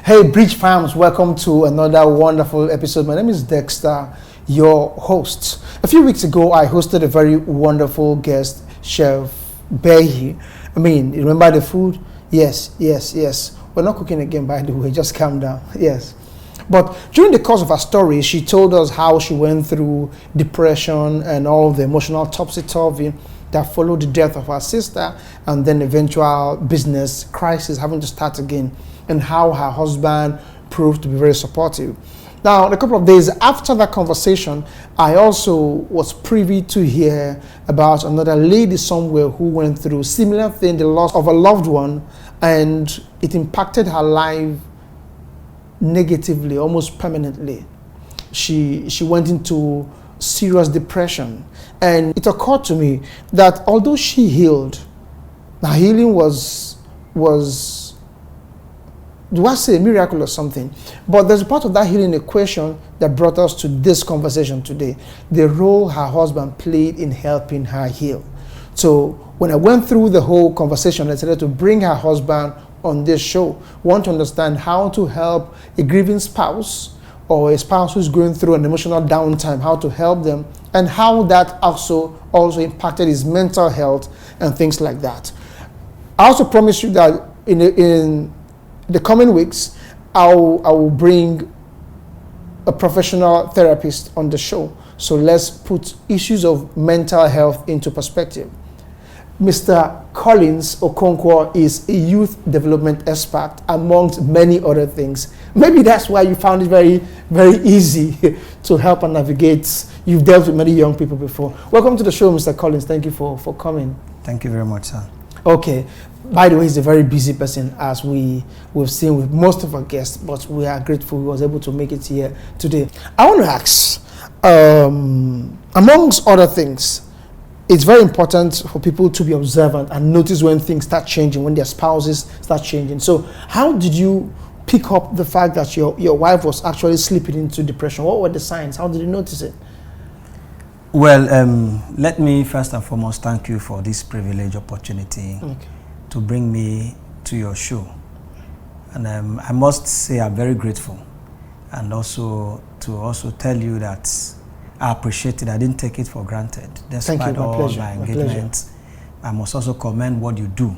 Hey, Bridge Farms, welcome to another wonderful episode. My name is Dexter, your host. A few weeks ago, I hosted a very wonderful guest, Chef Behi. I mean, you remember the food? Yes. We're not cooking again, by the way, just calm down. Yes. But during the course of her story, she told us how she went through depression and all the emotional topsy-turvy that followed the death of her sister and then eventual business crisis having to start again, and how her husband proved to be very supportive. Now, a couple of days after that conversation, I also was privy to hear about another lady somewhere who went through similar thing, the loss of a loved one, and it impacted her life negatively, almost permanently. She went into serious depression, and it occurred to me that although she healed, her healing was do I say a miracle or something? But there's a part of that healing equation that brought us to this conversation today. The role her husband played in helping her heal. So when I went through the whole conversation, I decided to bring her husband on this show. Want to understand how to help a grieving spouse or a spouse who's going through an emotional downtime, how to help them, and how that also impacted his mental health and things like that. I also promise you that in the coming weeks, I will bring a professional therapist on the show. So let's put issues of mental health into perspective. Mr. Collins Okonkwo is a youth development expert, amongst many other things. Maybe that's why you found it very, very easy to help and navigate. You've dealt with many young people before. Welcome to the show, Mr. Collins. Thank you for coming. Thank you very much, sir. Okay. By the way, he's a very busy person, as we've seen with most of our guests, but we are grateful he was able to make it here today. I want to ask, amongst other things, it's very important for people to be observant and notice when things start changing, when their spouses start changing. So how did you pick up the fact that your wife was actually slipping into depression? What were the signs? How did you notice it? Well, let me first and foremost thank you for this privileged opportunity to bring me to your show. And I must say I'm very grateful, and also to tell you that I appreciate it. I didn't take it for granted. Despite all my engagements, I must also commend what you do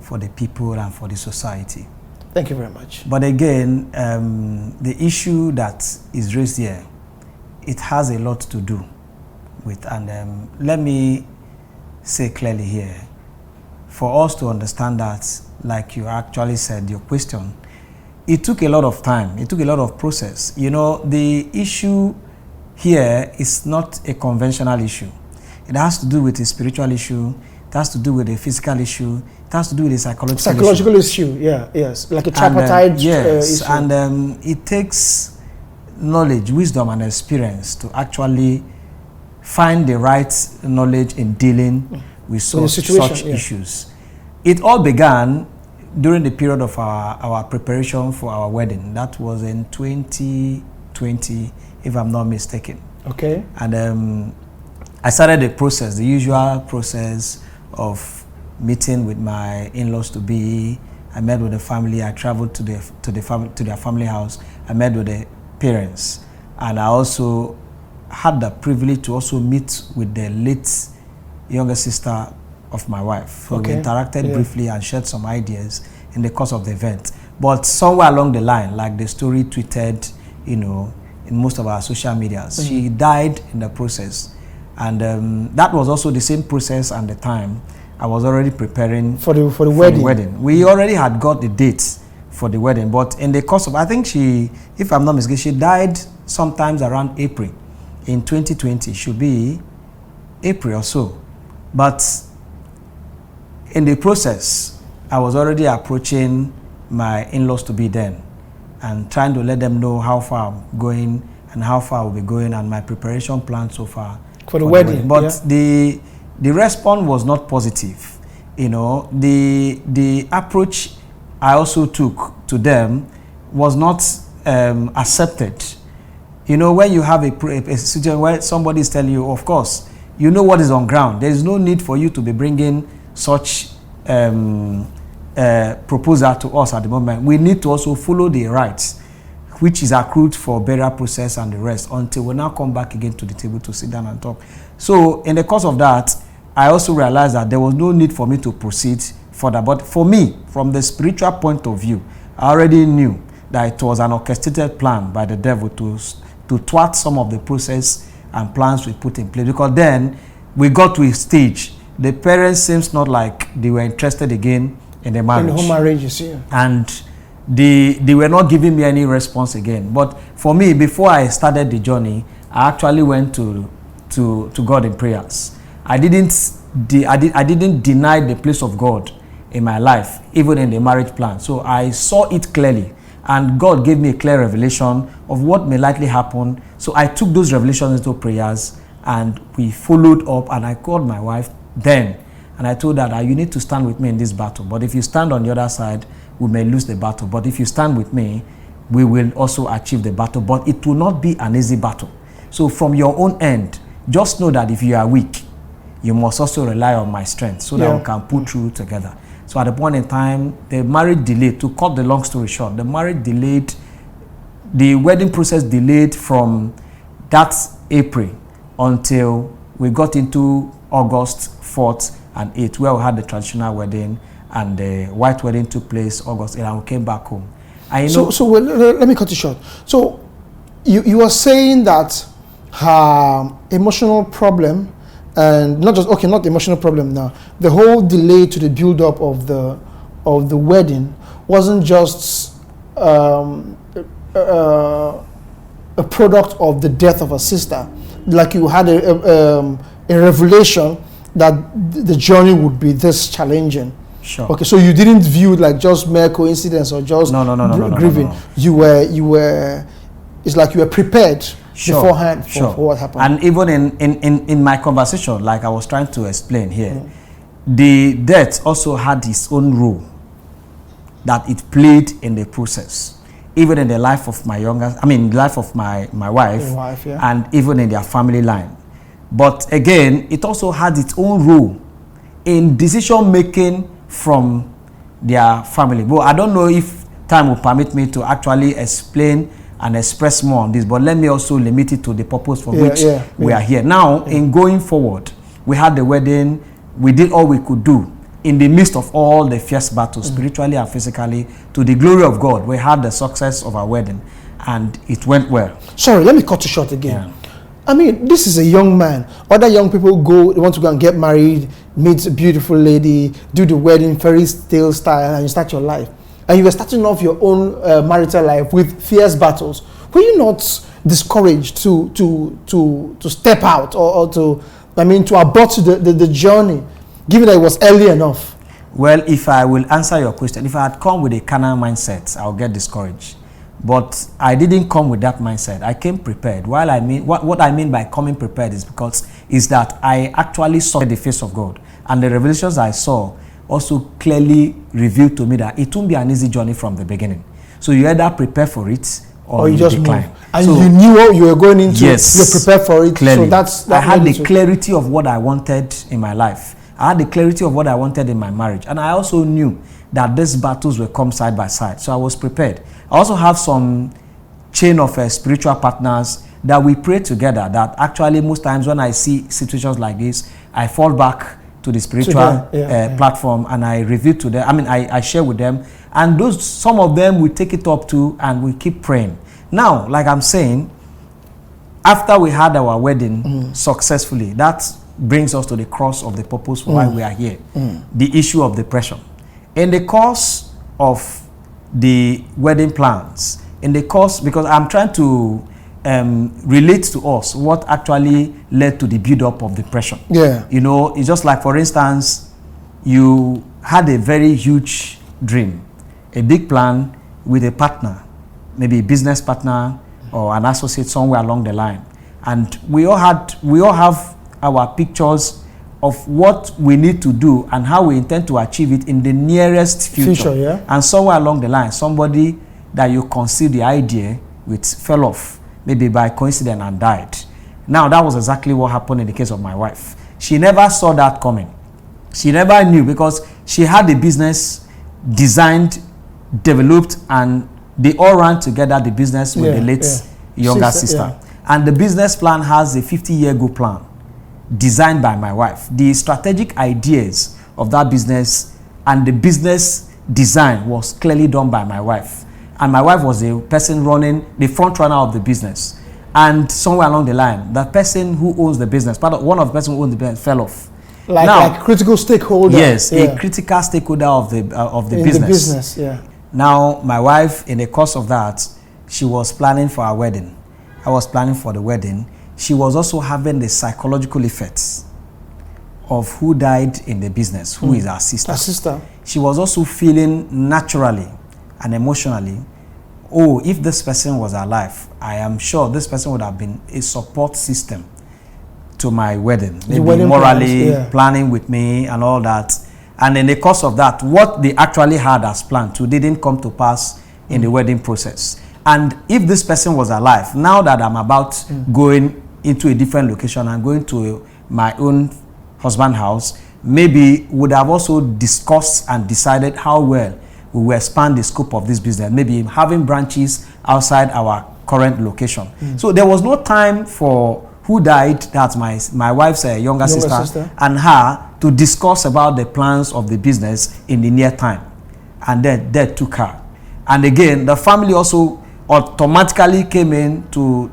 for the people and for the society. Thank you very much. But again, the issue that is raised here, it has a lot to do with, and let me say clearly here, for us to understand that, like you actually said, your question, it took a lot of time, it took a lot of process. You know, the issue here is not a conventional issue. It has to do with a spiritual issue, it has to do with a physical issue, it has to do with a psychological issue. Yes, like a tripartite yes, issue. And it takes knowledge, wisdom, and experience to actually find the right knowledge in dealing with such issues. It all began during the period of our preparation for our wedding. That was in 2020, if I'm not mistaken. Okay. And I started the process, the usual process of meeting with my in-laws to be. I met with the family. I traveled to their family house. I met with the parents, and I also had the privilege to also meet with the late younger sister of my wife. So we interacted briefly and shared some ideas in the course of the event. But somewhere along the line, like the story tweeted, you know, in most of our social medias, she died in the process. And that was also the same process and the time I was already preparing for the wedding. We already had got the dates for the wedding, but in the course of, I think she, if I'm not mistaken, she died sometimes around April. In 2020, should be April or so. But in the process, I was already approaching my in-laws to be then and trying to let them know how far I'm going and how far I'll be going and my preparation plan so far for the wedding. But the response was not positive. You know, the approach I also took to them was not accepted. You know, when you have a situation where somebody is telling you, of course, you know what is on ground. There is no need for you to be bringing such proposal to us at the moment, we need to also follow the rites which is accrued for burial process and the rest until we now come back again to the table to sit down and talk. So in the course of that, I also realized that there was no need for me to proceed further. But for me, from the spiritual point of view, I already knew that it was an orchestrated plan by the devil to thwart some of the process and plans we put in place. Because then we got to a stage, the parents seems not like they were interested again in the marriage. In the home marriages, yeah. And they were not giving me any response again. But for me, before I started the journey, I actually went to God in prayers. I didn't deny the place of God in my life, even in the marriage plan. So I saw it clearly, and God gave me a clear revelation of what may likely happen. So I took those revelations into prayers, and we followed up, and I called my wife then, and I told her that you need to stand with me in this battle. But if you stand on the other side, we may lose the battle. But if you stand with me, we will also achieve the battle. But it will not be an easy battle. So from your own end, just know that if you are weak, you must also rely on my strength so that we can pull through together. So at the point in time, the marriage delayed. To cut the long story short, the marriage delayed, the wedding process delayed from that April until we got into August 4th and 8th, where we had the traditional wedding, and the white wedding took place August 8th, and we came back home. I know. So well, let me cut you short. So you are saying that her emotional problem, and not the emotional problem now, the whole delay to the build up of the wedding wasn't just a product of the death of a sister. Like you had a revelation that the journey would be this challenging. Sure. Okay, so you didn't view it like just mere coincidence or just grieving. No. You were. It's like you were prepared beforehand for what happened. And even in my conversation, like I was trying to explain here, the death also had its own role that it played in the process, even in the life of my life of my wife, and even in their family line. But again, it also had its own role in decision making from their family. But I don't know if time will permit me to actually explain and express more on this, but let me also limit it to the purpose for which we are here. Now, in going forward, we had the wedding, we did all we could do in the midst of all the fierce battles, spiritually and physically, to the glory of God. We had the success of our wedding, and it went well. Sorry, let me cut you short again. I mean, this is a young man. Other young people they want to go and get married, meet a beautiful lady, do the wedding, fairy tale style, and you start your life. And you were starting off your own marital life with fierce battles. Were you not discouraged to step out or to abort the journey, given that it was early enough? Well, if I will answer your question, if I had come with a carnal mindset, I'll get discouraged. But I didn't come with that mindset. I came prepared. What I mean by coming prepared is that I actually saw the face of God, and the revelations I saw also clearly revealed to me that it won't be an easy journey from the beginning. So you either prepare for it or you just decline. Move. And so, you knew what you were going into. Yes, you're prepared for it. Clearly. So I had the clarity of what I wanted in my life. I had the clarity of what I wanted in my marriage. And I also knew that these battles will come side by side. So I was prepared. I also have some chain of spiritual partners that we pray together, that actually most times when I see situations like this, I fall back to the spiritual platform and I reveal to them. I share with them, and some of them we take it up to and we keep praying. Now, like I'm saying, after we had our wedding successfully, that brings us to the cross of the purpose for why we are here, the issue of depression. In the course of the wedding plans, because I'm trying to relate to us what actually led to the build-up of depression. It's just like, for instance, you had a very huge dream, a big plan with a partner, maybe a business partner or an associate somewhere along the line, and we all have our pictures of what we need to do and how we intend to achieve it in the nearest future. And somewhere along the line, somebody that you conceived the idea with fell off, maybe by coincidence, and died. Now, that was exactly what happened in the case of my wife. She never saw that coming. She never knew, because she had a business designed, developed, and they all ran together the business with the late younger sister. And the business plan has a 50-year goal plan designed by my wife. The strategic ideas of that business and the business design was clearly done by my wife. And my wife was the person running, the front runner of the business. And somewhere along the line, the person who owns the business, one of the person who owns the business fell off. Like critical stakeholder. Yes, a critical stakeholder of the business. The business, yeah. Now, my wife, in the course of that, she was planning for our wedding. I was planning for the wedding. She was also having the psychological effects of who died in the business, who is our sister. Our sister. She was also feeling naturally and emotionally, oh, if this person was alive, I am sure this person would have been a support system to my wedding. Maybe morally planning with me and all that. And in the course of that, what they actually had as planned to didn't come to pass in the wedding process. And if this person was alive, now that I'm about going into a different location and going to my own husband's house, maybe would have also discussed and decided how well we will expand the scope of this business, maybe having branches outside our current location. So there was no time for who died, that's my wife's younger sister, and her to discuss about the plans of the business in the near time. And then that took her. And again, the family also automatically came in to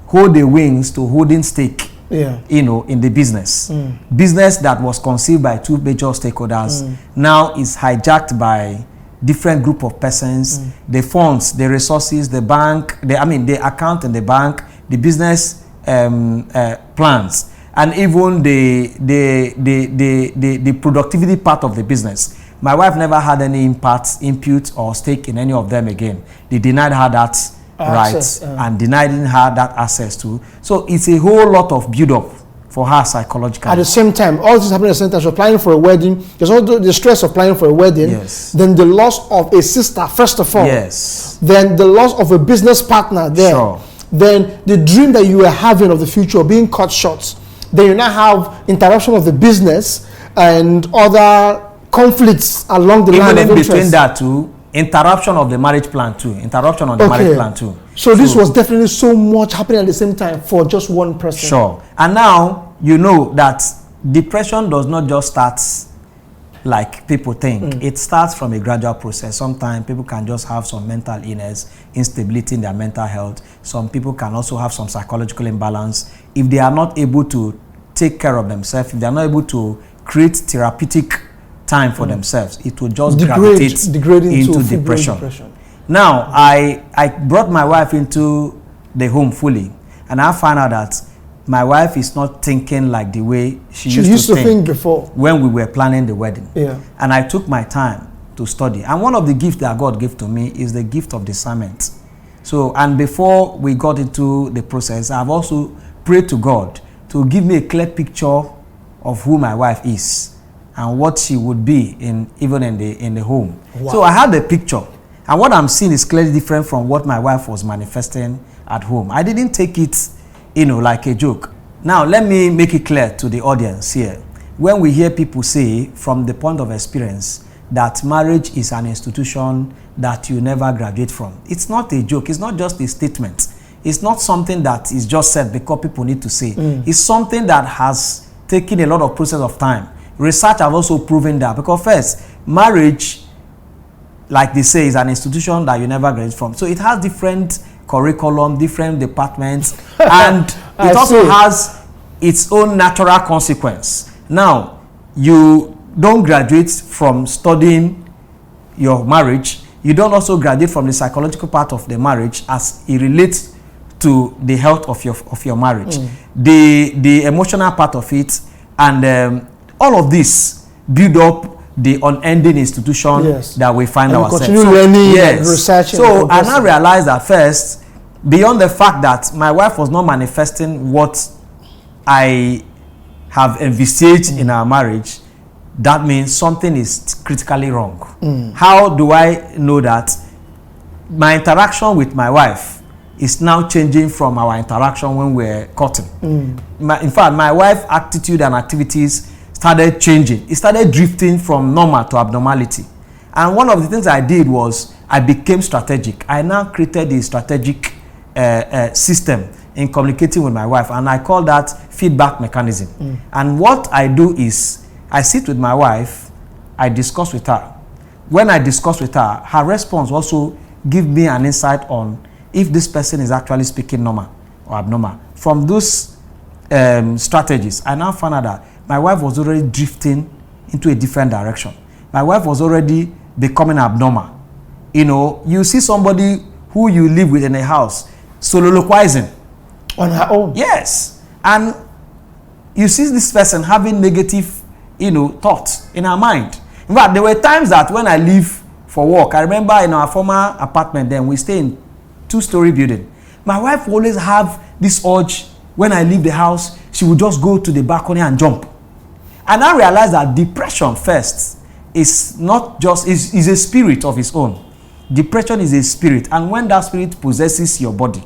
hold the wings to holding stake, in the business. Business that was conceived by two major stakeholders now is hijacked by different group of persons. The funds, the resources, the bank, the account in the bank, the business plans, and even the productivity part of the business. My wife never had any input or stake in any of them again. They denied her that rights and denied her that access to. So it's a whole lot of build-up for her psychologically. At the same time, all this happening at the same time. So planning for a wedding, there's also the stress of planning for a wedding. Yes. Then the loss of a sister, first of all. Yes. Then the loss of a business partner there. Sure. Then the dream that you were having of the future being cut short. Then you now have interruption of the business and other conflicts along the line of interest. Between that too, interruption of the marriage plan too. Interruption on the marriage plan too. So this was definitely so much happening at the same time for just one person. Sure. And now you know that depression does not just start like people think. It starts from a gradual process. Sometimes people can just have some mental illness, instability in their mental health. Some people can also have some psychological imbalance. If they are not able to take care of themselves, if they are not able to create therapeutic time for themselves, it will just gravitate into depression. Now, I brought my wife into the home fully, and I found out that my wife is not thinking like the way she used to think before when we were planning the wedding. Yeah. And I took my time to study. And one of the gifts that God gave to me is the gift of discernment. So, and before we got into the process, I've also prayed to God to give me a clear picture of who my wife is and what she would be even in the home. Wow. So I had the picture, and what I'm seeing is clearly different from what my wife was manifesting at home. I didn't take it, like a joke. Now let me make it clear to the audience here. When we hear people say from the point of experience that marriage is an institution that you never graduate from, it's not a joke. It's not just a statement. It's not something that is just said because people need to say. It's something that has taken a lot of process of time. Research have also proven that, because first, marriage, like they say, is an institution that you never graduate from. So it has different curriculum, different departments, and it also has its own natural consequence. Now, you don't graduate from studying your marriage. You don't also graduate from the psychological part of the marriage as it relates to the health of your marriage, the emotional part of it, and all of this build up the unending institution that we find ourselves. Continue learning and researching. So I now realized that first, beyond the fact that my wife was not manifesting what I have envisaged in our marriage, that means something is critically wrong. How do I know that? My interaction with my wife is now changing from our interaction when we're courting. In fact, my wife's attitude and activities started changing. It started drifting from normal to abnormality. And one of the things I did was I became strategic. I now created a strategic system in communicating with my wife, and I call that feedback mechanism. And what I do is I sit with my wife, I discuss with her. When I discuss with her, her response also give me an insight on if this person is actually speaking normal or abnormal. From those strategies, I now found out that my wife was already drifting into a different direction. My wife was already becoming abnormal. You know, you see somebody who you live with in a house soliloquizing on her own. Yes. And you see this person having negative, you know, thoughts in her mind. In fact, there were times that when I leave for work, I remember in our former apartment then, we stay in 2-story building. My wife will always have this urge, when I leave the house, she would just go to the balcony and jump. And I realized that depression first is not just, is a spirit of its own. Depression is a spirit, and when that spirit possesses your body,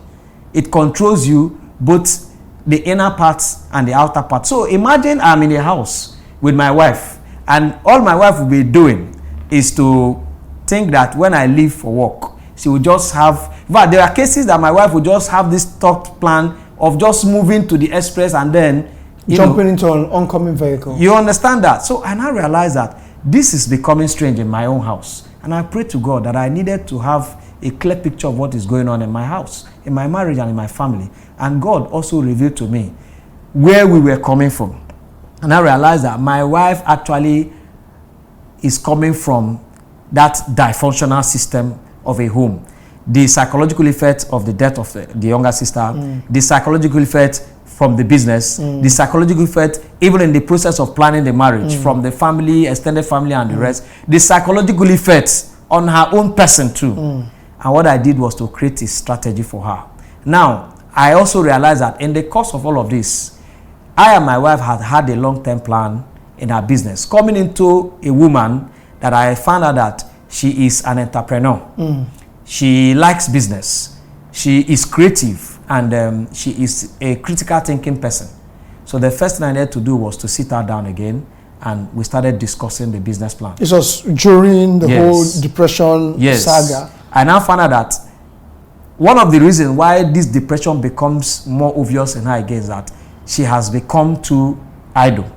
it controls you, both the inner parts and the outer parts. So imagine I'm in a house with my wife, and all my wife will be doing is to think that when I leave for work, she will just have, but there are cases that my wife will just have this thought plan of just moving to the express and then jumping into an oncoming vehicle. You understand that? So I now realize that this is becoming strange in my own house. And I prayed to God that I needed to have a clear picture of what is going on in my house, in my marriage and in my family. And God also revealed to me where we were coming from. And I realized that my wife actually is coming from that dysfunctional system of a home. The psychological effect of the death of the younger sister, the psychological effect from the business, the psychological effect even in the process of planning the marriage, from the family, extended family and the rest, the psychological effects on her own person too. And what I did was to create a strategy for her. Now, I also realized that in the course of all of this, I and my wife had a long-term plan in our business, coming into a woman that I found out that she is an entrepreneur. She likes business. She is creative, and she is a critical thinking person. So the first thing I needed to do was to sit her down again, and we started discussing the business plan. This was during the whole depression saga. I now found out that one of the reasons why this depression becomes more obvious in her again is that she has become too idle.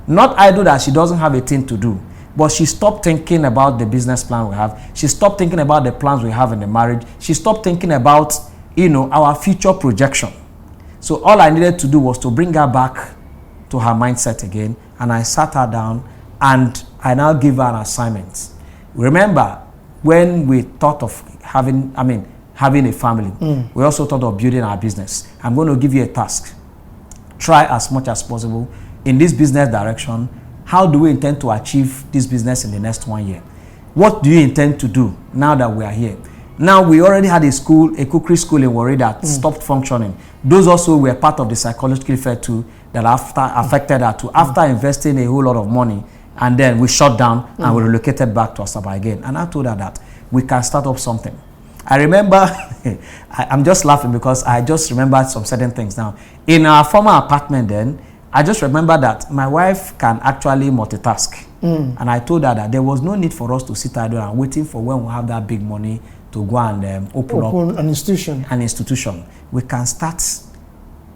Not idle that she doesn't have a thing to do, but she stopped thinking about the business plan we have. She stopped thinking about the plans we have in the marriage. She stopped thinking about, you know, our future projection. So all I needed to do was to bring her back to her mindset again, and I sat her down and I now give her an assignment. Remember, when we thought of having a family, we also thought of building our business. I'm going to give you a task. Try as much as possible in this business direction. How do we intend to achieve this business in the next 1 year? What do you intend to do now that we are here? Now, we already had a school, a cookery school in Warri that stopped functioning. Those also were part of the psychological effect too that affected her too. After investing a whole lot of money, and then we shut down and we relocated back to Asaba again. And I told her that we can start up something. I remember, I'm just laughing because I just remembered some certain things now. In our former apartment then, I just remember that my wife can actually multitask. And I told her that there was no need for us to sit idle and waiting for when we have that big money to go and open up an institution. We can start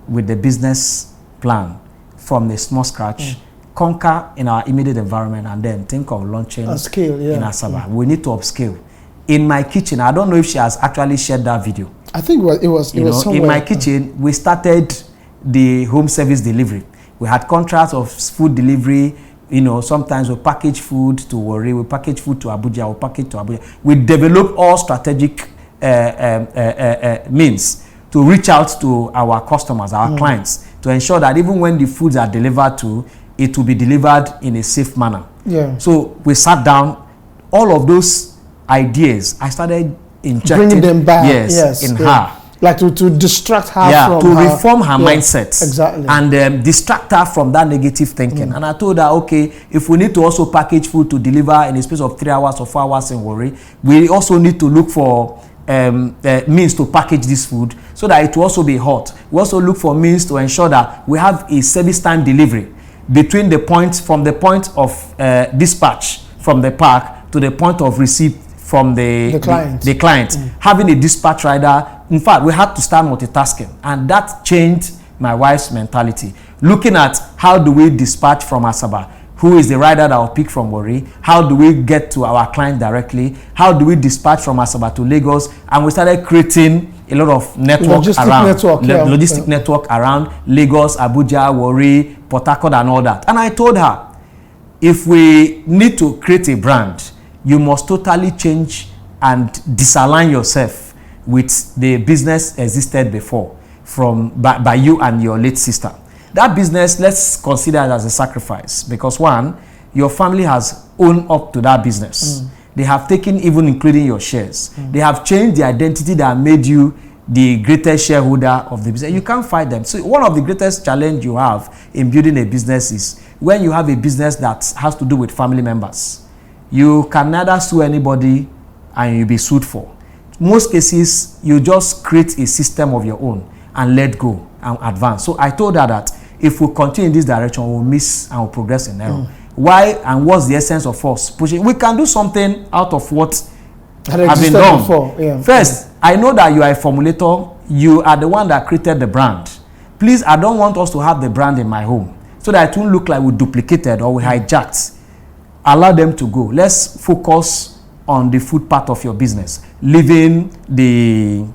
with the business plan from the small scratch, conquer in our immediate environment, and then think of launching a scale, in Asaba. We need to upscale. In my kitchen, I don't know if she has actually shared that video. I think it was somewhere. In my kitchen, we started the home service delivery. We had contracts of food delivery. You know, sometimes we package food to Warri, we package food to Abuja, we package to Abuja. We develop all strategic means to reach out to our customers, our clients, to ensure that even when the foods are delivered to, it will be delivered in a safe manner. So we sat down, all of those ideas, I started injecting, bringing them back, in her. Like to distract her from to reform her mindset. Exactly. And distract her from that negative thinking. And I told her, okay, if we need to also package food to deliver in a space of 3 hours or 4 hours in Warri, we also need to look for means to package this food so that it will also be hot. We also look for means to ensure that we have a service time delivery between the points, from the point of dispatch from the park to the point of receipt from the client. Mm. Having a dispatch rider. In fact, we had to start multitasking, and that changed my wife's mentality. Looking at how do we dispatch from Asaba, who is the rider that will pick from Warri, how do we get to our client directly, how do we dispatch from Asaba to Lagos, and we started creating a lot of logistic network around Lagos, Abuja, Warri, Port Harcourt, and all that. And I told her, if we need to create a brand, you must totally change and disalign yourself with the business existed before by you and your late sister. That business, let's consider it as a sacrifice, because one, your family has owned up to that business. They have taken, even including your shares. They have changed the identity that made you the greatest shareholder of the business. You can't fight them. So one of the greatest challenge you have in building a business is when you have a business that has to do with family members. You can neither sue anybody and you'll be sued for. Most cases, you just create a system of your own and let go and advance. So I told her that if we continue in this direction, we'll miss and we'll progress in error. Why and what's the essence of us pushing? We can do something out of what has been done. First, I know that you are a formulator. You are the one that created the brand. Please, I don't want us to have the brand in my home so that it won't look like we duplicated or we hijacked. Allow them to go. Let's focus on the food part of your business, leaving the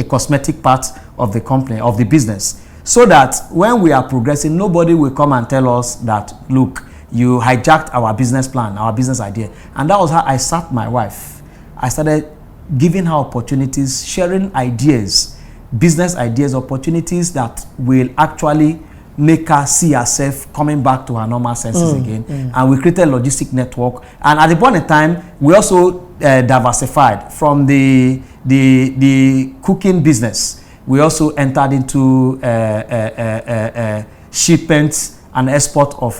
cosmetic part of the company, of the business, so that when we are progressing, nobody will come and tell us that, look, you hijacked our business plan, our business idea. And that was how I sat my wife. I started giving her opportunities, sharing ideas, business ideas, opportunities that will actually make her see herself coming back to her normal senses again. And we created a logistic network. And at the point in time, we also diversified from the cooking business. We also entered into shipments and export of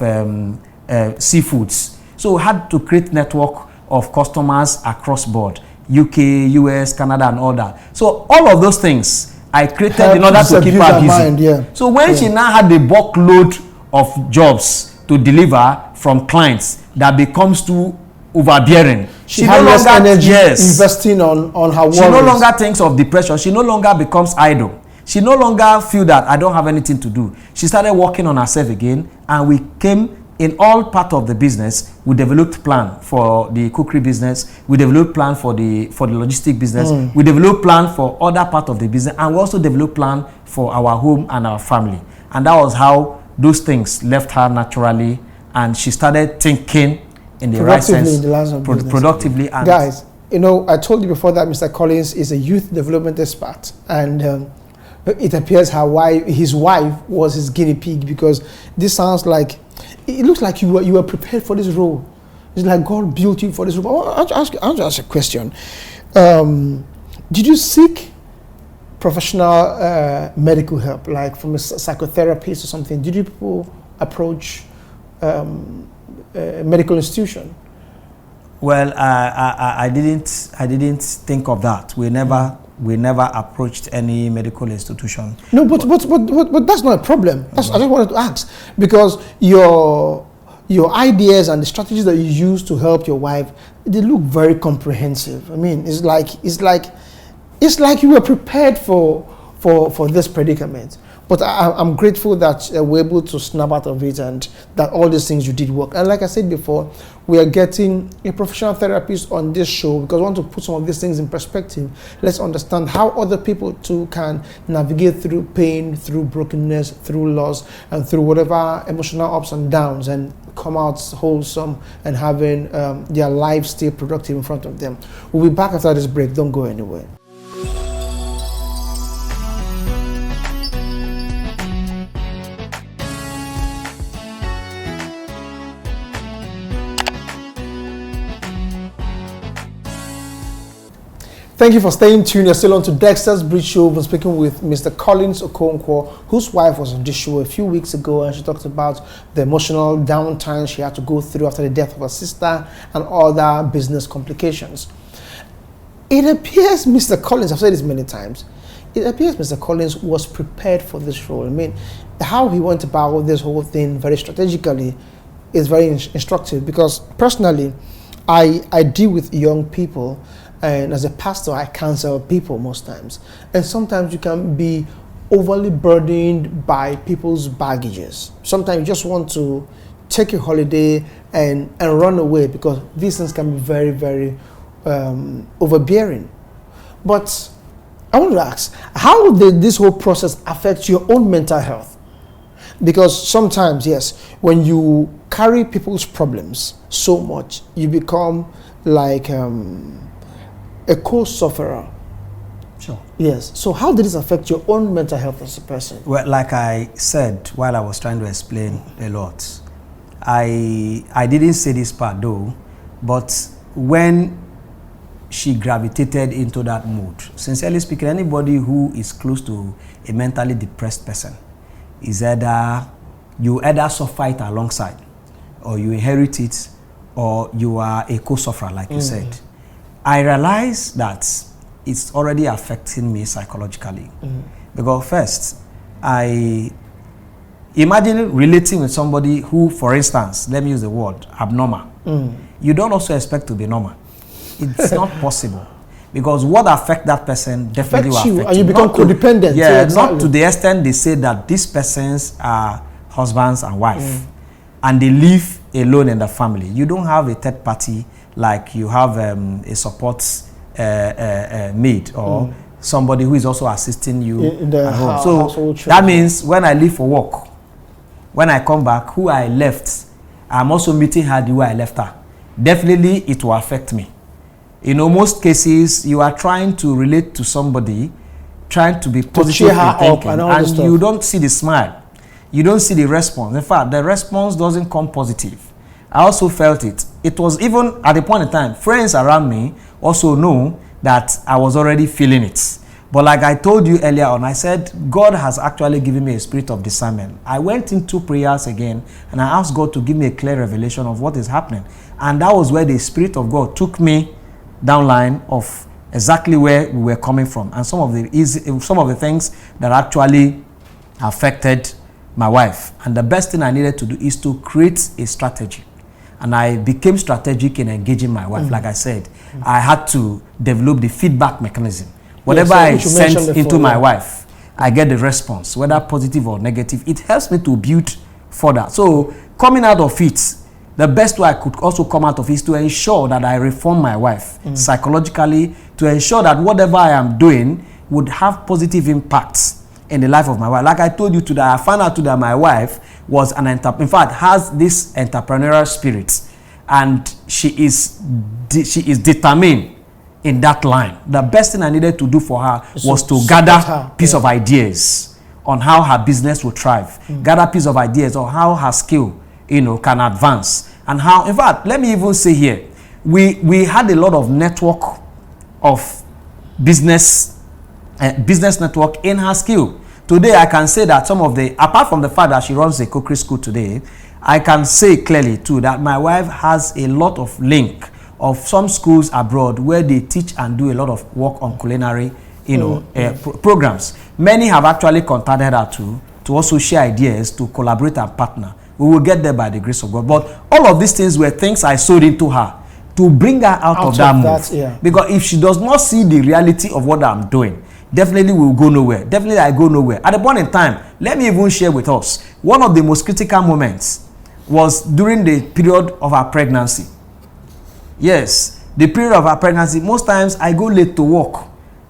seafoods. So we had to create network of customers across board, UK, US, Canada, and all that. So all of those things I created in order to keep her busy. So when she now had the bulk load of jobs to deliver from clients that becomes too overbearing, she had no longer energy investing on her work. She no longer thinks of depression. She no longer becomes idle. She no longer feel that I don't have anything to do. She started working on herself again, and we came in all part of the business. We developed plan for the cookery business. We developed plan for the logistic business. We developed plan for other part of the business, and we also developed plan for our home and our family. And that was how those things left her naturally, and she started thinking in the right sense, productively. And guys, you know, I told you before that Mr. Collins is a youth development expert, and it appears his wife was his guinea pig, because this sounds like, it looks like you were prepared for this role. It's like God built you for this role. I want to ask a question. Did you seek professional medical help, like from a psychotherapist or something? Did you people approach a medical institution? Well, I didn't think of that. We never approached any medical institution. No, but that's not a problem. I just wanted to ask, because your ideas and the strategies that you use to help your wife, they look very comprehensive. I mean, it's like you were prepared for this predicament. But I'm grateful that we're able to snap out of it, and that all these things you did work. And like I said before, we are getting a professional therapist on this show because we want to put some of these things in perspective. Let's understand how other people too can navigate through pain, through brokenness, through loss, and through whatever emotional ups and downs, and come out wholesome and having their life still productive in front of them. We'll be back after this break. Don't go anywhere. Thank you for staying tuned. You're still on to Dexter's Bridge Show. We're speaking with Mr. Collins Okonkwo, whose wife was on this show a few weeks ago, and she talked about the emotional downtime she had to go through after the death of her sister and other business complications. It appears Mr. Collins, I've said this many times, it appears Mr. Collins was prepared for this role. I mean, how he went about this whole thing very strategically is very instructive, because personally, I deal with young people, and as a pastor, I counsel people most times. And sometimes you can be overly burdened by people's baggages. Sometimes you just want to take a holiday and run away, because these things can be very, very overbearing. But I want to ask, how did this whole process affect your own mental health? Because sometimes, yes, when you carry people's problems so much, you become like a co-sufferer. Sure. Yes. So how did this affect your own mental health as a person? Well, like I said while I was trying to explain a lot, I didn't say this part though, but when she gravitated into that mood, sincerely speaking, anybody who is close to a mentally depressed person is you either suffer it alongside, or you inherit it, or you are a co-sufferer, like you said. I realized that it's already affecting me psychologically. Because first, I imagine relating with somebody who, for instance, let me use the word abnormal. You don't also expect to be normal. It's not possible. Because what affects that person definitely will affect you. And you become codependent. Yeah, exactly. Not to the extent they say that these persons are husbands and wife, and they live alone in the family. You don't have a third party like you have a support maid or somebody who is also assisting you in the at home. So that that means when I leave for work, when I come back, who I left, I'm also meeting her the way I left her. Definitely it will affect me. In most cases, you are trying to relate to somebody, trying to be positive in thinking, and you don't see the smile. You don't see the response. In fact, the response doesn't come positive. I also felt it. It was even at the point in time, friends around me also know that I was already feeling it. But like I told you earlier on, I said, God has actually given me a spirit of discernment. I went into prayers again, and I asked God to give me a clear revelation of what is happening. And that was where the Spirit of God took me downline of exactly where we were coming from, and some of the things that actually affected my wife. And the best thing I needed to do is to create a strategy. And I became strategic in engaging my wife. Like I said, I had to develop the feedback mechanism. Whatever I sent into my wife, I get the response, whether positive or negative. It helps me to build further. So coming out of it, the best way I could also come out of it is to ensure that I reform my wife psychologically, to ensure that whatever I am doing would have positive impacts in the life of my wife. Like I told you today, I found out today that my wife was in fact, has this entrepreneurial spirit, and she is determined in that line. The best thing I needed to do for her was to gather piece of ideas on how her business will thrive, gather piece of ideas on how her skill can advance, and how, in fact, let me even say here, we had a lot of network of business network in her skill. Today, I can say that apart from the fact that she runs a cookery school today, I can say clearly too that my wife has a lot of link of some schools abroad where they teach and do a lot of work on culinary, programs. Many have actually contacted her to also share ideas, to collaborate and partner. We will get there by the grace of God. But all of these things were things I sowed into her to bring her out of that move. Because if she does not see the reality of what I'm doing, definitely we will go nowhere. Definitely I go nowhere. At the point in time, let me even share with us, one of the most critical moments was during the period of our pregnancy. Yes, the period of our pregnancy, most times I go late to work.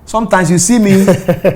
Sometimes you see me,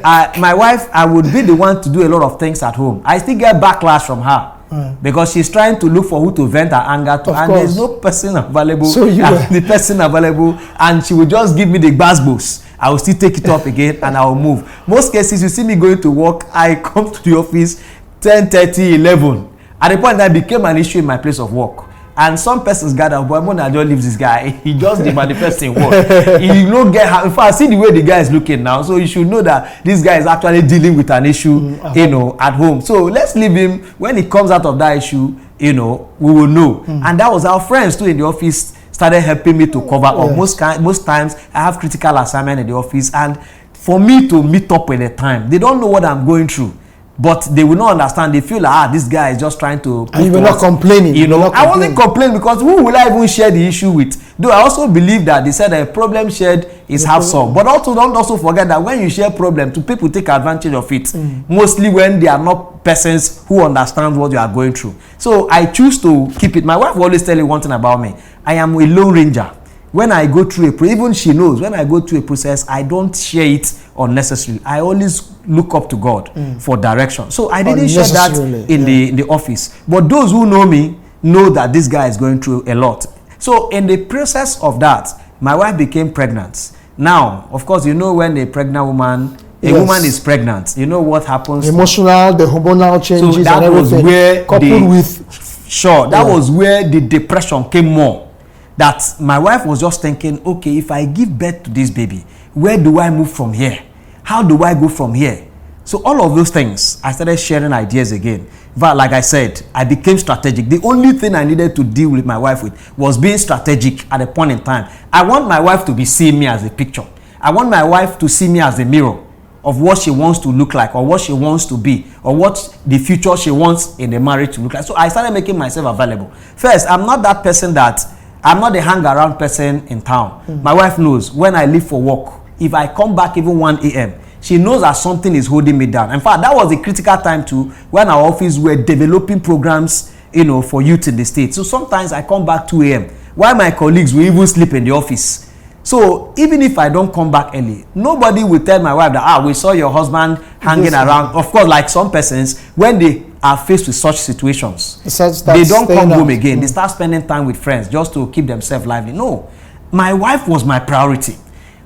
my wife, I would be the one to do a lot of things at home. I still get backlash from her. Because she's trying to look for who to vent her anger to, and there's no person available. So the person available, and she will just give me the basbos. I will still take it up again, and I will move. Most cases, you see me going to work, I come to the office 10:30, 11. At the point that became an issue in my place of work. And some persons gather, but when I just leave this guy, he just the manifesting work. He don't get. In fact, see the way the guy is looking now. So you should know that this guy is actually dealing with an issue, at home. So let's leave him. When he comes out of that issue, we will know. And that was our friends too in the office started helping me to cover up. Most times I have critical assignment in the office, and for me to meet up with the time, they don't know what I'm going through. But they will not understand. They feel like, this guy is just trying to. And you were not complaining. You know, I wasn't complaining because who will I even share the issue with? Though I also believe that they said a problem shared is half solved. But also don't also forget that when you share problem, to people take advantage of it. Mostly when they are not persons who understand what you are going through. So I choose to keep it. My wife will always tell you one thing about me. I am a lone ranger. When I go through even she knows, when I go through a process, I don't share it unnecessarily. I always look up to God for direction. So I didn't share that in the office. But those who know me know that this guy is going through a lot. So in the process of that, my wife became pregnant. Now, of course, you know when a pregnant woman, woman is pregnant, you know what happens. Emotional, the hormonal changes, so that and everything. Was where coupled with. Sure, that was where the depression came more. That my wife was just thinking, okay, if I give birth to this baby, where do I move from here? How do I go from here? So all of those things, I started sharing ideas again. But like I said, I became strategic. The only thing I needed to deal with my wife with was being strategic at a point in time. I want my wife to be seeing me as a picture. I want my wife to see me as a mirror of what she wants to look like, or what she wants to be, or what the future she wants in the marriage to look like. So I started making myself available. First, I'm not that person that I'm not a hang-around person in town. My wife knows when I leave for work, if I come back even 1 a.m., she knows that something is holding me down. In fact, that was a critical time too, when our office were developing programs, for youth in the state. So sometimes I come back 2 a.m., while my colleagues will even sleep in the office. So even if I don't come back early, nobody will tell my wife that, we saw your husband hanging around. Of course, like some persons, when they are faced with such situations, they don't come home again. They start spending time with friends just to keep themselves lively. No, my wife was my priority.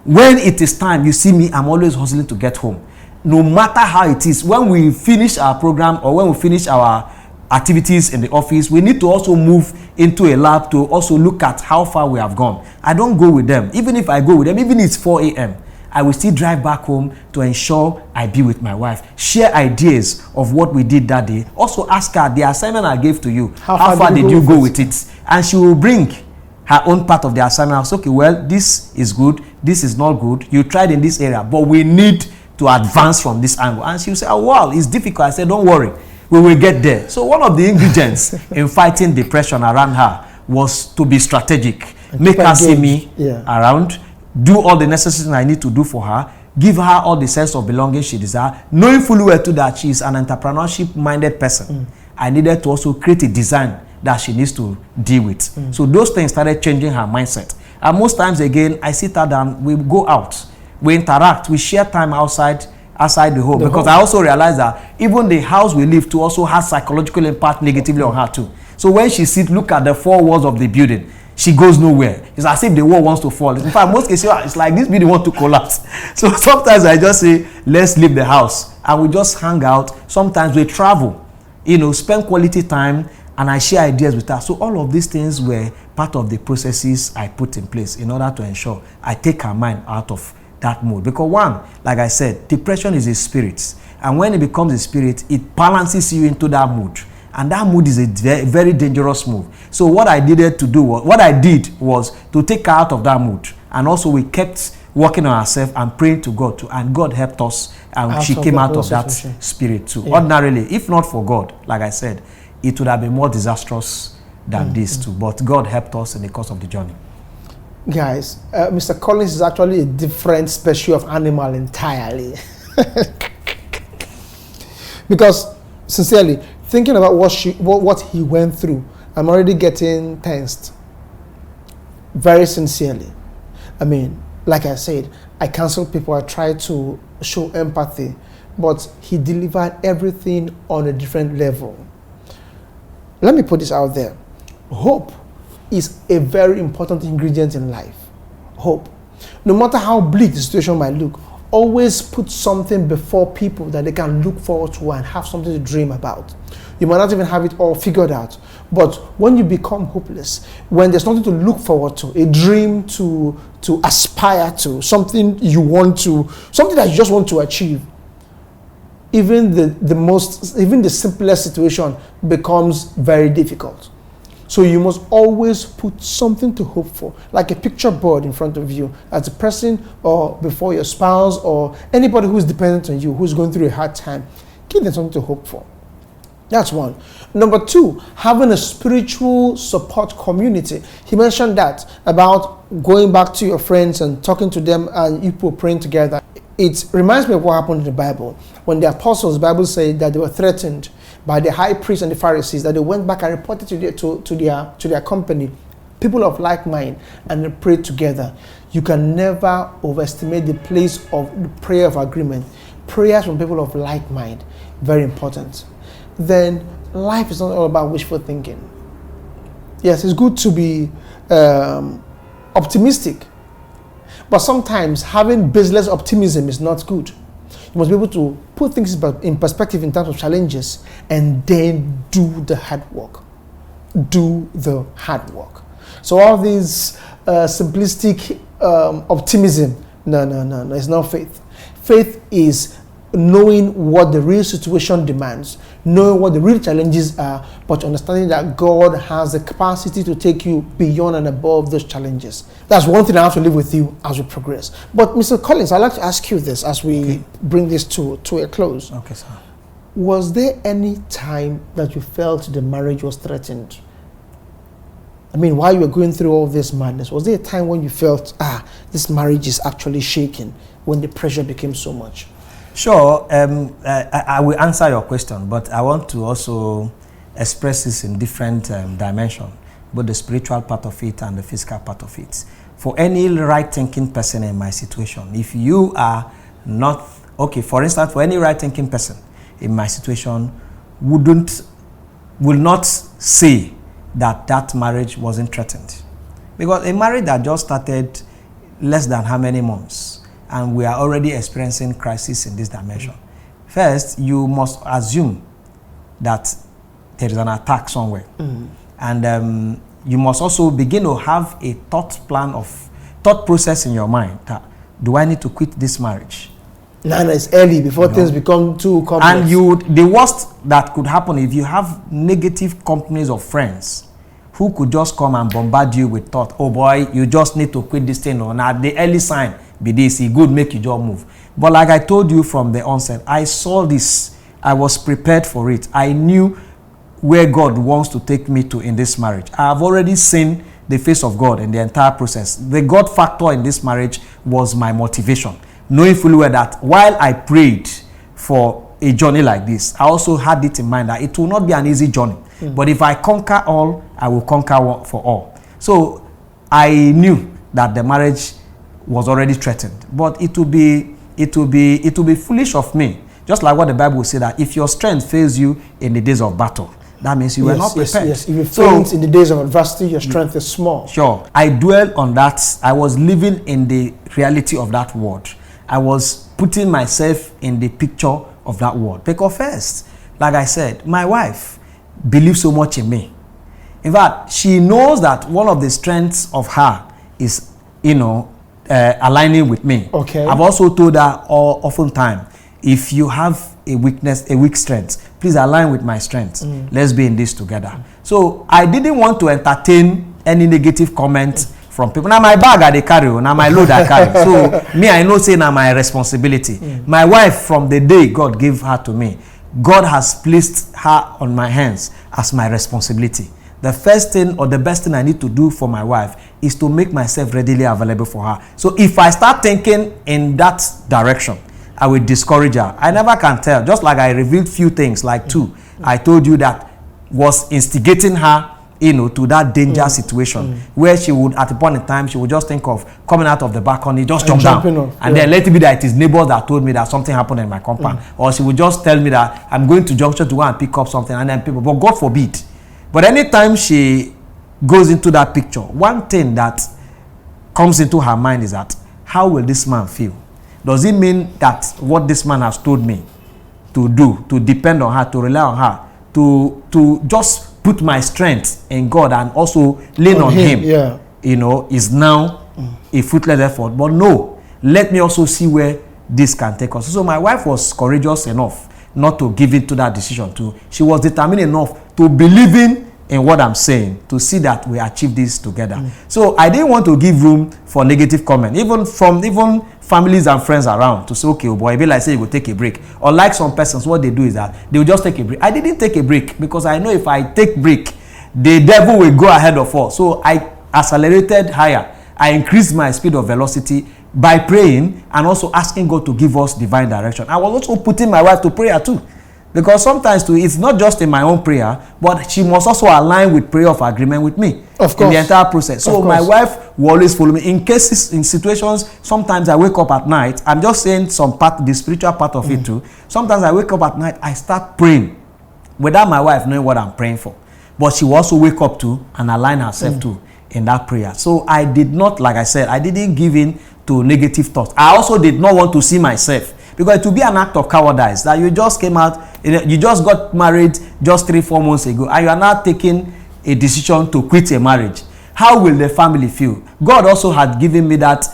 When it is time, you see me, I'm always hustling to get home. No matter how it is, when we finish our program or when we finish our activities in the office, we need to also move into a lab to also look at how far we have gone. I don't go with them. Even if I go with them, even if it's 4 a.m., I will still drive back home to ensure I be with my wife. Share ideas of what we did that day. Also ask her, the assignment I gave to you, how far did you go with it? And she will bring her own part of the assignment. I'll say, okay, well, this is good, this is not good. You tried in this area, but we need to advance from this angle. And she will say, oh, wow, it's difficult. I said, don't worry, we will get there. So one of the ingredients in fighting depression around her was to be strategic. Make her see me around, do all the necessary things I need to do for her, give her all the sense of belonging she desires, knowing fully well too that she is an entrepreneurship-minded person. I needed to also create a design that she needs to deal with. So those things started changing her mindset. And most times again, I sit her down, we go out, we interact, we share time outside the home. Because I also realized that even the house we live to also has psychological impact negatively on her too. So when she sits, look at the 4 walls of the building, she goes nowhere. It's as if the wall wants to fall. In fact, most cases, it's like this building wants to collapse. So sometimes I just say, let's leave the house. And we just hang out. Sometimes we travel, spend quality time, and I share ideas with her. So all of these things were part of the processes I put in place in order to ensure I take her mind out of that mood. Because one, like I said, depression is a spirit. And when it becomes a spirit, it balances you into that mood. And that mood is a very, very dangerous mood. So what I did was to take her out of that mood. And also we kept working on ourselves and praying to God too. And God helped us. And she came out of that spirit too. Ordinarily, if not for God, like I said, it would have been more disastrous than this too. But God helped us in the course of the journey. Guys, Mr. Collins is actually a different species of animal entirely. Because, sincerely, thinking about what he went through, I'm already getting tensed. Very sincerely. I mean, like I said, I counseled people, I tried to show empathy, but he delivered everything on a different level. Let me put this out there. Hope is a very important ingredient in life. Hope. No matter how bleak the situation might look, always put something before people that they can look forward to and have something to dream about. You might not even have it all figured out, but when you become hopeless, when there's nothing to look forward to, a dream to aspire to, something you want to, something that you just want to achieve, even the simplest situation becomes very difficult. So you must always put something to hope for, like a picture board in front of you as a person or before your spouse or anybody who's dependent on you, who's going through a hard time. give them something to hope for. That's one. Number two, having a spiritual support community. He mentioned that about going back to your friends and talking to them and you people praying together. It reminds me of what happened in the Bible. When the apostles, the Bible said that they were threatened by the high priests and the Pharisees, that they went back and reported to their company, people of like mind, and they prayed together. You can never overestimate the place of the prayer of agreement. Prayers from people of like mind, very important. Then life is not all about wishful thinking. Yes, it's good to be optimistic, but sometimes having baseless optimism is not good. You must be able to put things in perspective in terms of challenges and then do the hard work. Do the hard work. So all these simplistic optimism, no, it's not faith. Faith is knowing what the real situation demands, knowing what the real challenges are, but understanding that God has the capacity to take you beyond and above those challenges. That's one thing I have to live with you as we progress. But Mr. Collins, I'd like to ask you this as we bring this to a close. Okay, sir. Was there any time that you felt the marriage was threatened? I mean, while you were going through all this madness, was there a time when you felt, this marriage is actually shaking, when the pressure became so much? Sure. I will answer your question, but I want to also express this in different dimensions, both the spiritual part of it and the physical part of it. For any right-thinking person in my situation, if you are not, okay, for instance, for any right-thinking person in my situation, will not say that marriage wasn't threatened. Because a marriage that just started less than how many months, and we are already experiencing crisis in this dimension. First, you must assume that there is an attack somewhere. And you must also begin to have a thought process in your mind that, do I need to quit this marriage? No, it's early before things become too complex. And the worst that could happen if you have negative companies of friends who could just come and bombard you with thought, oh boy, you just need to quit this thing. Or now the early sign be this, it good make you just move. But like I told you from the onset, I saw this. I was prepared for it. I knew where God wants to take me to in this marriage. I have already seen the face of God in the entire process. The God factor in this marriage was my motivation. Knowing fully well that while I prayed for a journey like this, I also had it in mind that it will not be an easy journey. But if I conquer all, I will conquer one for all. So I knew that the marriage was already threatened. But it will be foolish of me. Just like what the Bible will say, that if your strength fails you in the days of battle, that means you were not prepared. Yes. If you faint in the days of adversity, your strength is small. Sure. I dwell on that. I was living in the reality of that word. I was putting myself in the picture of that word. Because first, like I said, my wife believes so much in me. In fact, she knows that one of the strengths of her is, aligning with me. Okay. I've also told her oftentimes, if you have a weakness, a weak strength, please align with my strength. Let's be in this together. So I didn't want to entertain any negative comments from people. Now my bag I carry, now my load I carry. So me, I know say now my responsibility. My wife, from the day God gave her to me, God has placed her on my hands as my responsibility. The first thing or the best thing I need to do for my wife is to make myself readily available for her. So if I start thinking in that direction, I will discourage her. I never can tell. Just like I revealed few things, like two, I told you that was instigating her, to that danger situation where she would, at a point in time, she would just think of coming out of the balcony, just jump down. Off, and then let it be that it is neighbors that told me that something happened in my compound. Or she would just tell me that I'm going to junction to go and pick up something, and then people, but God forbid. But anytime she goes into that picture, one thing that comes into her mind is that, how will this man feel? Does it mean that what this man has told me to do, to depend on her, to rely on her, to just put my strength in God and also lean on him, is now a fruitless effort? But no, let me also see where this can take us. So my wife was courageous enough not to give in to that decision. She was determined enough to believe in what I'm saying, to see that we achieve this together. So I didn't want to give room for negative comment, even families and friends around to say, okay, oh boy, be like say you go take a break. Or like some persons, what they do is that they will just take a break. I didn't take a break because I know if I take break, the devil will go ahead of us. So I accelerated higher. I increased my speed of velocity by praying and also asking God to give us divine direction. I was also putting my wife to prayer too. Because sometimes too, it's not just in my own prayer, but she must also align with prayer of agreement with me. Of course. In the entire process. So my wife will always follow me. In cases, in situations, sometimes I wake up at night. I'm just saying some part, the spiritual part of it too. Sometimes I wake up at night, I start praying without my wife knowing what I'm praying for. But she will also wake up too and align herself too in that prayer. So I did not, like I said, I didn't give in to negative thoughts. I also did not want to see myself. Because it will be an act of cowardice that you just came out, you just got married just 3-4 months ago, and you are now taking a decision to quit a marriage. How will the family feel? God also had given me that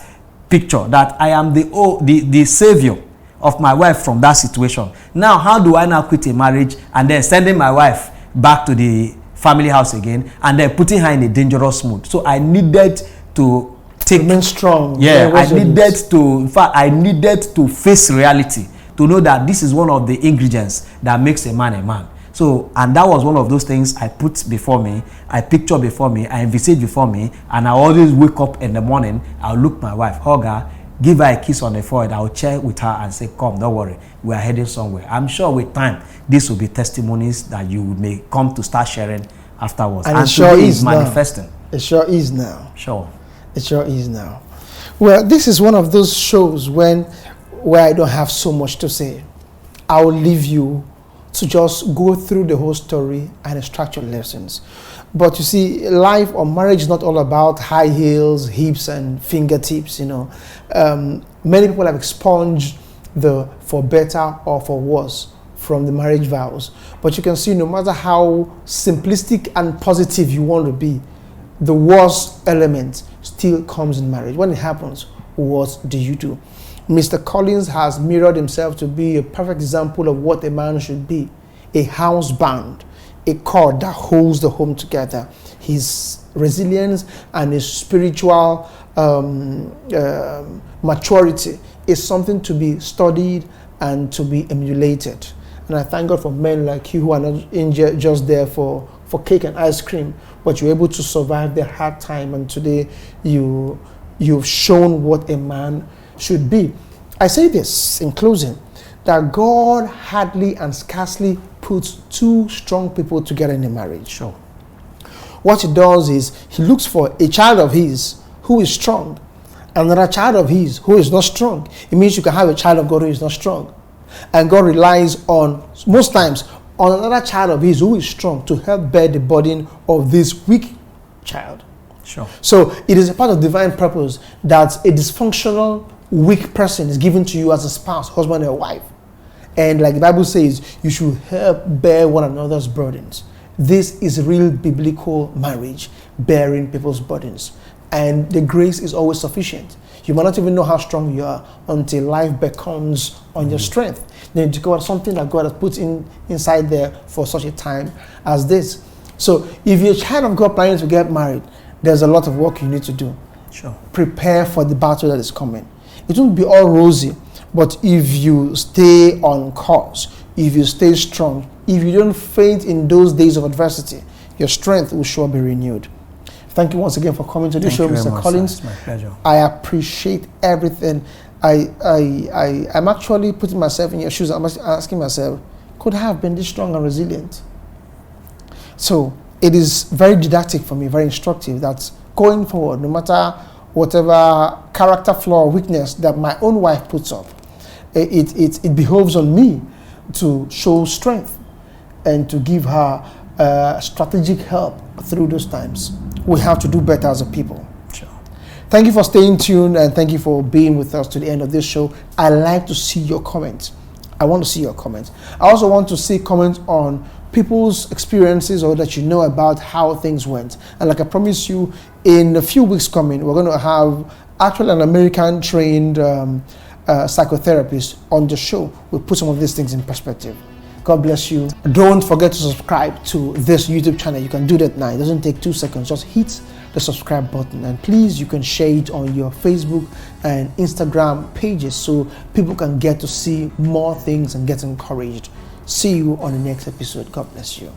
picture that I am the savior of my wife from that situation. Now, how do I now quit a marriage and then sending my wife back to the family house again and then putting her in a dangerous mood? So I needed to remain strong. Yeah, I needed to, in fact, I needed to face reality to know that this is one of the ingredients that makes a man a man. So, and that was one of those things I put before me, I picture before me, I envisage before me, and I always wake up in the morning, I'll look my wife, hug her, give her a kiss on the forehead, I'll check with her and say, come, don't worry, we are heading somewhere. I'm sure with time, this will be testimonies that you may come to start sharing afterwards. And it sure is manifesting. Now. It sure is now. Sure. It sure is now. Well, this is one of those shows where I don't have so much to say. I will leave you to just go through the whole story and extract your lessons. But you see, life or marriage is not all about high heels, hips, and fingertips. Many people have expunged the for better or for worse from the marriage vows. But you can see, no matter how simplistic and positive you want to be, the worst element still comes in marriage. When it happens, what do you do? Mr. Collins has mirrored himself to be a perfect example of what a man should be. A house band, a cord that holds the home together. His resilience and his spiritual maturity is something to be studied and to be emulated. And I thank God for men like you who are not just there for cake and ice cream, but you're able to survive the hard time, and today you've shown what a man should be. I say this in closing, that God hardly and scarcely puts two strong people together in a marriage. Sure. What he does is he looks for a child of his who is strong, and another child of his who is not strong. It means you can have a child of God who is not strong. And God relies on, most times, on another child of his who is strong to help bear the burden of this weak child. Sure. So it is a part of divine purpose that a dysfunctional, weak person is given to you as a spouse, husband and wife. And like the Bible says, you should help bear one another's burdens. This is real biblical marriage, bearing people's burdens. And the grace is always sufficient. You might not even know how strong you are until life beckons on your strength. Then you got something that God has put inside there for such a time as this. So if you're a child of God planning to get married, there's a lot of work you need to do. Sure. Prepare for the battle that is coming. It won't be all rosy, but if you stay on course, if you stay strong, if you don't faint in those days of adversity, your strength will sure be renewed. Thank you once again for coming to the show, Mr. Collins. It's my pleasure. I appreciate everything. I'm actually putting myself in your shoes. I'm asking myself, could I have been this strong and resilient? So it is very didactic for me, very instructive, that going forward, no matter whatever character flaw or weakness that my own wife puts up, it behoves on me to show strength and to give her strategic help through those times. We have to do better as a people. Sure. Thank you for staying tuned, and thank you for being with us to the end of this show. I like to see your comments. I want to see your comments. I also want to see comments on people's experiences or that you know about how things went. And like I promised you, in a few weeks coming, we're going to have actually an American trained psychotherapist on the show. We'll put some of these things in perspective. God bless you. Don't forget to subscribe to this YouTube channel. You can do that now. It doesn't take 2 seconds. Just hit the subscribe button, and please, you can share it on your Facebook and Instagram pages so people can get to see more things and get encouraged. See you on the next episode. God bless you.